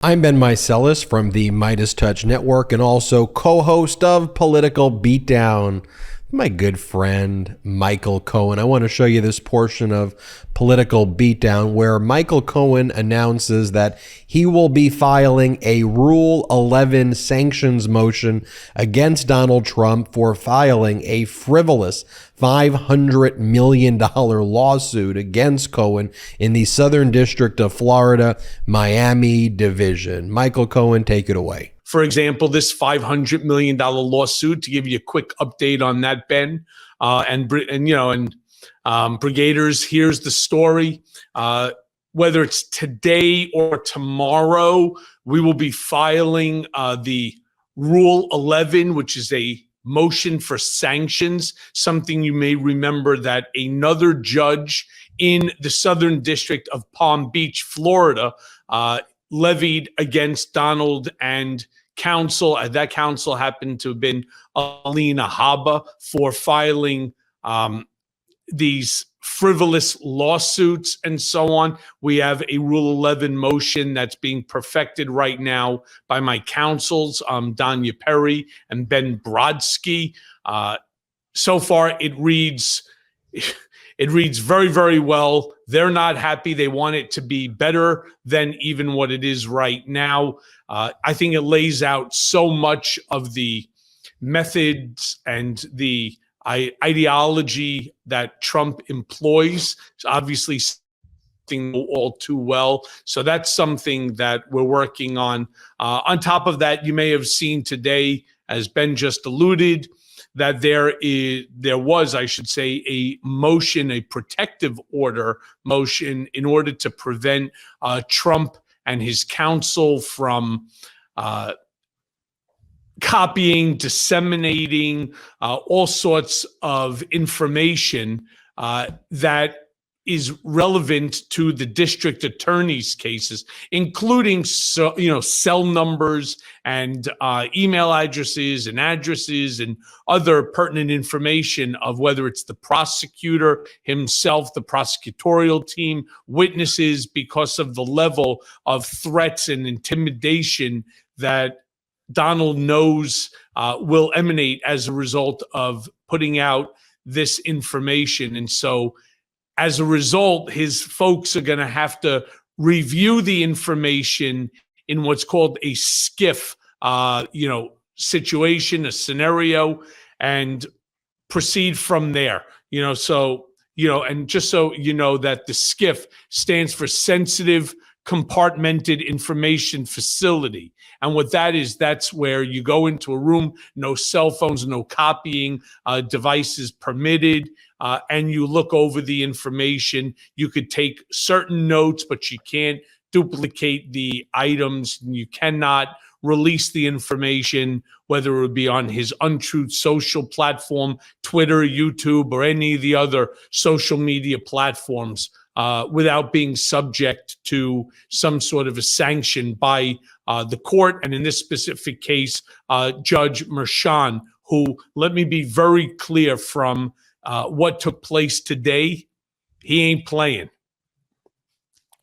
I'm Ben Meiselas from the MeidasTouch Network and also co-host of Political Beatdown. My good friend, Michael Cohen. I want to show you this portion of Political Beatdown where Michael Cohen announces that he will be filing a Rule 11 sanctions motion against Donald Trump for filing a frivolous $500 million lawsuit against Cohen in the Southern District of Florida, Miami Division. Michael Cohen, take it away. For example, this $500 million lawsuit, to give you a quick update on that, Ben, Brigaders, here's the story. Whether it's today or tomorrow, we will be filing the Rule 11, which is a motion for sanctions, something you may remember that another judge in the Southern District of Palm Beach, Florida, levied against Donald and counsel. That counsel happened to have been Alina Habba for filing these frivolous lawsuits and so on. We have a Rule 11 motion that's being perfected right now by my counsels, Danya Perry and Ben Brodsky. So far, it reads very, very well. They're not happy. They want it to be better than even what it is right now. I think it lays out so much of the methods and the ideology that Trump employs. It's obviously something all too well. So that's something that we're working on. On top of that, you may have seen today, as Ben just alluded, that there was, I should say, a motion, a protective order motion in order to prevent Trump and his counsel from copying, disseminating all sorts of information that is relevant to the district attorney's cases, including cell numbers and email addresses and other pertinent information of whether it's the prosecutor himself, the prosecutorial team, witnesses, because of the level of threats and intimidation that Donald knows will emanate as a result of putting out this information. And so as a result, his folks are going to have to review the information in what's called a skiff, situation, a scenario, and proceed from there. And just so you know that the skiff stands for Sensitive Compartmented Information Facility. And what that is, that's where you go into a room, no cell phones, no copying devices permitted, and you look over the information. You could take certain notes, but you can't duplicate the items. You cannot release the information, whether it would be on his untruth social platform, Twitter, YouTube, or any of the other social media platforms, without being subject to some sort of a sanction by the court. And in this specific case, Judge Merchan, who, let me be very clear from what took place today, he ain't playing.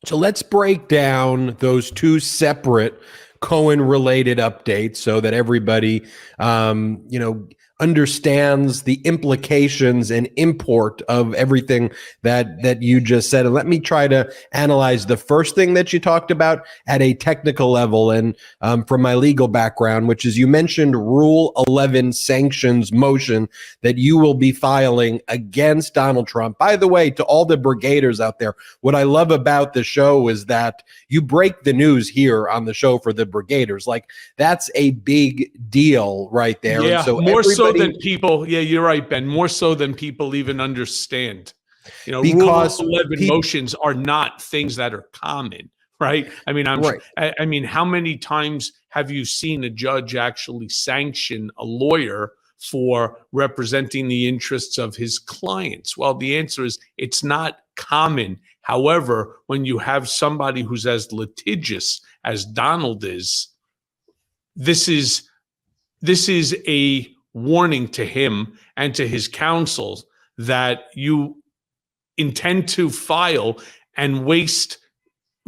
So let's break down those two separate Cohen-related updates so that everybody, understands the implications and import of everything that you just said. And let me try to analyze the first thing that you talked about at a technical level and from my legal background, which is you mentioned Rule 11 sanctions motion that you will be filing against Donald Trump. By the way, to all the brigaders out there, what I love about the show is that you break the news here on the show for the brigaders. Like, that's a big deal right there. Yeah, and so more so than people. Yeah, you're right, Ben. More so than people even understand. Because Rule 11 motions are not things that are common, right? I mean, how many times have you seen a judge actually sanction a lawyer for representing the interests of his clients? Well, the answer is it's not common. However, when you have somebody who's as litigious as Donald is, this is a warning to him and to his counsels that you intend to file and waste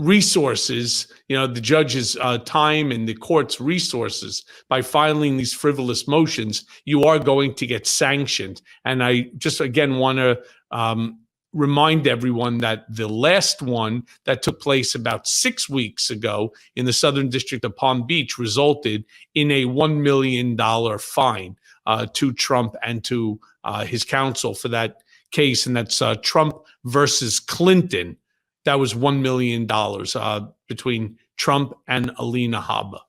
resources, the judge's time and the court's resources by filing these frivolous motions, you are going to get sanctioned. And I just, again, want to remind everyone that the last one that took place about 6 weeks ago in the Southern District of Palm Beach resulted in a $1 million fine to Trump and to his counsel for that case. And that's Trump versus Clinton. That was $1 million between Trump and Alina Habba.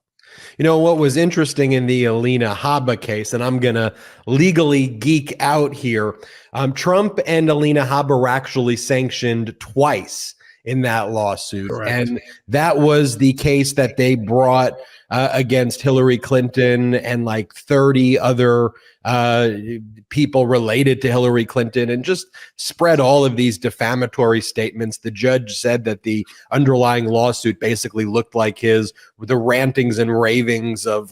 You know, what was interesting in the Alina Habba case, and I'm going to legally geek out here, Trump and Alina Habba were actually sanctioned twice in that lawsuit. Correct. And that was the case that they brought against Hillary Clinton and like 30 other people related to Hillary Clinton, and just spread all of these defamatory statements. The judge said that the underlying lawsuit basically looked like the rantings and ravings of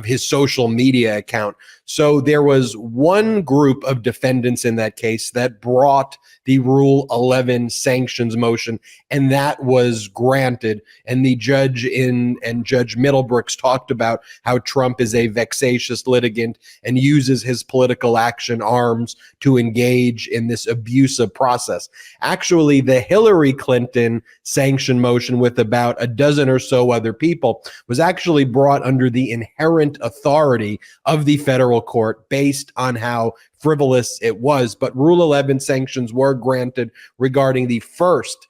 his social media account. So there was one group of defendants in that case that brought the Rule 11 sanctions motion, and that was granted. And the judge and Judge Middlebrooks talked about how Trump is a vexatious litigant and uses his political action arms to engage in this abusive process. Actually, the Hillary Clinton sanction motion with about a dozen or so other people was actually brought under the inherent authority of the federal court based on how frivolous it was. But Rule 11 sanctions were granted regarding the first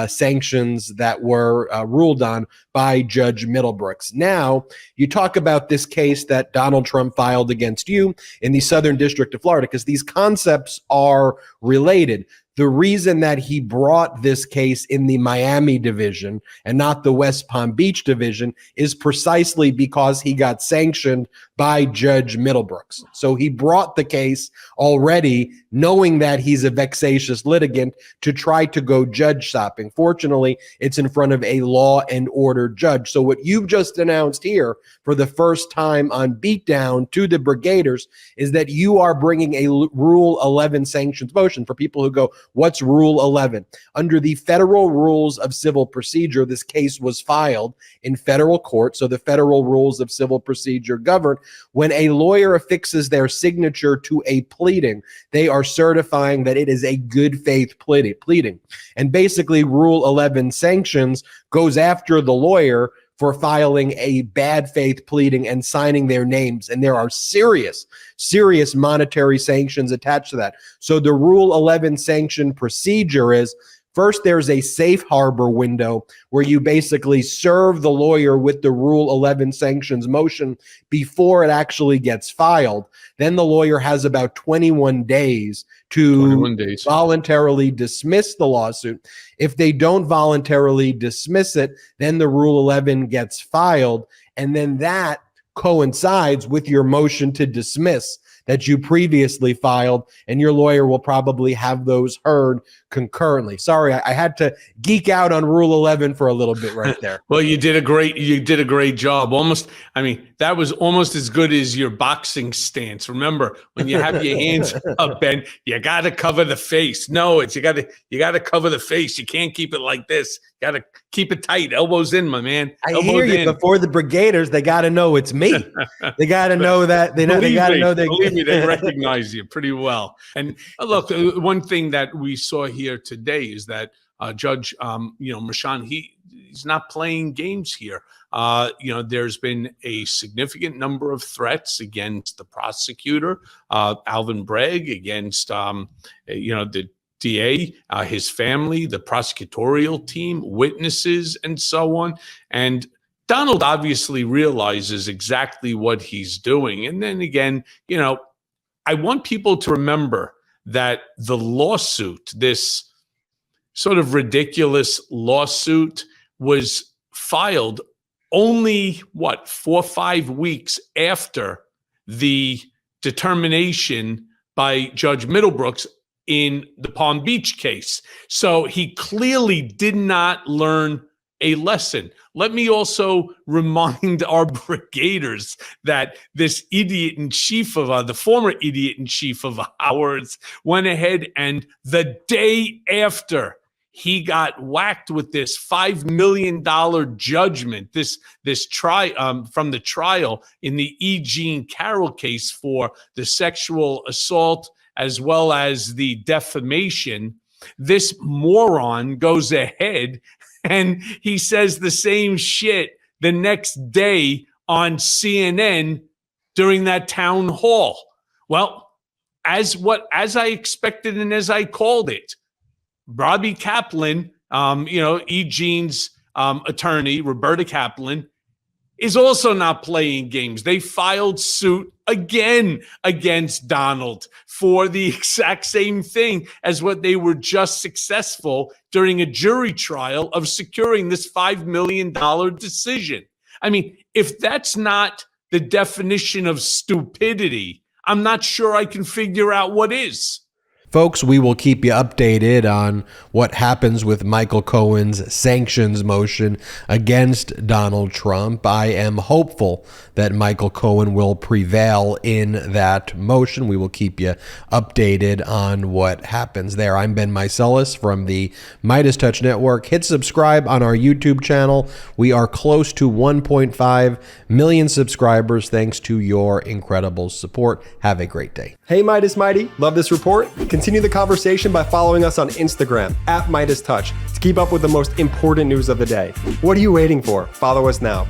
sanctions that were ruled on by Judge Middlebrooks. Now, you talk about this case that Donald Trump filed against you in the Southern District of Florida, because these concepts are related. The reason that he brought this case in the Miami division and not the West Palm Beach division is precisely because he got sanctioned by Judge Middlebrooks. So he brought the case already knowing that he's a vexatious litigant to try to go judge shopping. Fortunately, it's in front of a law and order judge. So what you've just announced here for the first time on Beatdown to the Brigaders is that you are bringing a Rule 11 sanctions motion. For people who go, what's Rule 11? Under the federal rules of civil procedure, this case was filed in federal court. So the federal rules of civil procedure govern when a lawyer affixes their signature to a pleading, they are certifying that it is a good faith pleading. And basically Rule 11 sanctions goes after the lawyer for filing a bad faith pleading and signing their names. And there are serious monetary sanctions attached to that. So the Rule 11 sanction procedure is, first, there's a safe harbor window where you basically serve the lawyer with the Rule 11 sanctions motion before it actually gets filed. Then the lawyer has about 21 days to voluntarily dismiss the lawsuit. If they don't voluntarily dismiss it, then the Rule 11 gets filed. And then that coincides with your motion to dismiss that you previously filed, and your lawyer will probably have those heard concurrently. Sorry, I had to geek out on Rule 11 for a little bit right there. Well, you did a great job. That was almost as good as your boxing stance. Remember, when you have your hands up, Ben, you got to cover the face. No, you got to cover the face. You can't keep it like this. You got to keep it tight. Elbows in, my man. I hear you. Before the Brigaders, they got to know it's me. They got to know that they got to know that. Believe me, they recognize you pretty well. And look, one thing that we saw here today is that Judge, Merchan, he's not playing games here. There's been a significant number of threats against the prosecutor, Alvin Bragg, against, the DA, his family, the prosecutorial team, witnesses, and so on. And Donald obviously realizes exactly what he's doing. And then again, I want people to remember that the lawsuit, this sort of ridiculous lawsuit, was filed only 4 or 5 weeks after the determination by Judge Middlebrooks in the Palm Beach case. So he clearly did not learn a lesson. Let me also remind our Brigaders that this the former idiot in chief of ours, went ahead and the day after he got whacked with this $5 million judgment, from the trial in the E. Jean Carroll case for the sexual assault as well as the defamation. This moron goes ahead and he says the same shit the next day on CNN during that town hall. Well, as I expected and as I called it, Robbie Kaplan, E. Jean's attorney, Roberta Kaplan, is also not playing games. They filed suit again against Donald for the exact same thing as what they were just successful during a jury trial of securing this $5 million decision. I mean, if that's not the definition of stupidity, I'm not sure I can figure out what is. Folks, we will keep you updated on what happens with Michael Cohen's sanctions motion against Donald Trump. I am hopeful that Michael Cohen will prevail in that motion. We will keep you updated on what happens there. I'm Ben Meiselas from the MeidasTouch Network. Hit subscribe on our YouTube channel. We are close to 1.5 million subscribers thanks to your incredible support. Have a great day. Hey Midas Mighty, love this report? Continue the conversation by following us on Instagram @MeidasTouch to keep up with the most important news of the day. What are you waiting for? Follow us now.